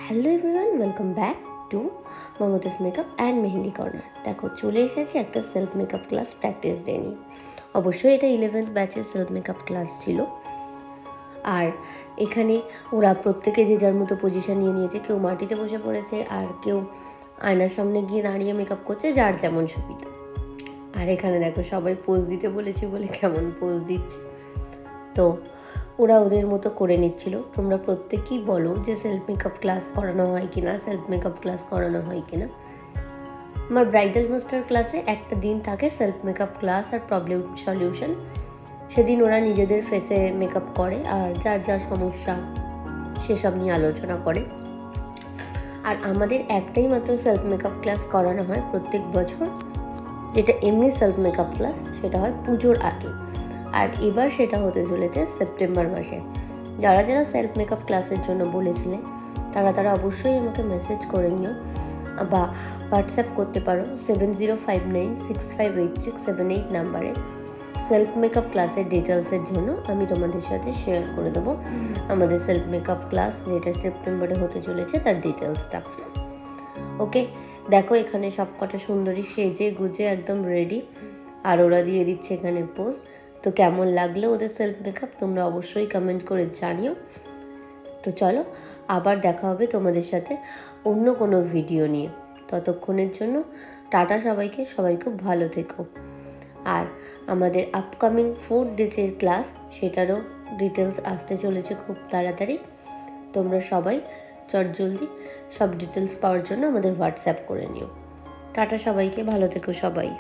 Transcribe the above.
Hello everyone, welcome back to Mumtaz makeup and mehendi corner. দেখো, চলে এসেছি একটা self makeup class practice day নিয়ে। অবশ্যই এটা 11th ব্যাচের সেলফ মেকআপ ক্লাস ছিল। আর এখানে ওরা প্রত্যেকে যে যার মতো পজিশন নিয়ে নিয়েছে। কেউ মাটিতে বসে পড়েছে, আর কেউ আয়নার সামনে গিয়ে দাঁড়িয়ে মেকআপ করছে, যার যেমন সুবিধা। আর এখানে দেখো, সবাই পোজ দিতে বলেছে বলে কেমন পোজ দিচ্ছে। তো ওরা ওদের মতো করে নিচ্ছিল। তোমরা প্রত্যেকেই বলো যে সেলফ মেকআপ ক্লাস করানো হয় কি না, সেলফ মেকআপ ক্লাস করানো হয় কি না। আমার ব্রাইডাল মাস্টার ক্লাসে একটা দিন থাকে সেলফ মেকআপ ক্লাস আর প্রবলেম সলিউশন। সেদিন ওরা নিজেদের ফেসে মেকআপ করে আর যার যা সমস্যা সেসব নিয়ে আলোচনা করে। আর আমাদের একটাই মাত্র সেলফ মেকআপ ক্লাস করানো হয় প্রত্যেক বছর, যেটা এমনি সেলফ মেকআপ ক্লাস, সেটা হয় পুজোর আগে। আর এবার সেটা হতে চলেছে সেপ্টেম্বর মাসে। যারা যারা সেলফ মেকআপ ক্লাসের জন্য বলেছিলেন তারা অবশ্যই আমাকে মেসেজ করে নিও বা হোয়াটসঅ্যাপ করতে পারো 7059658678 নাম্বারে। সেলফ মেকআপ ক্লাসের ডিটেলসের জন্য আমি তোমাদের সাথে শেয়ার করে দেবো আমাদের সেলফ মেকআপ ক্লাস যেটা সেপ্টেম্বরে হতে চলেছে তার ডিটেলসটা। ওকে, দেখো এখানে সব কটা সুন্দরী সেজে গুজে একদম রেডি, আর ওরা দিয়ে দিচ্ছে এখানে পোজ। তো কেমন লাগলো ওদের সেলফ মেকআপ তোমরা অবশ্যই কমেন্ট করে জানিও। তো চলো, আবার দেখা হবে তোমাদের সাথে অন্য কোনো ভিডিও নিয়ে। ততক্ষণের জন্য টাটা সবাইকে, সবাই খুব ভালো থেকো। আর আমাদের আপকামিং 4 ডেজের ক্লাস, সেটারও ডিটেলস আসতে চলেছে খুব তাড়াতাড়ি। তোমরা সবাই চটজলদি সব ডিটেলস পাওয়ার জন্য আমাদের হোয়াটসঅ্যাপ করে নিও। টাটা সবাইকে, ভালো থেকো সবাই।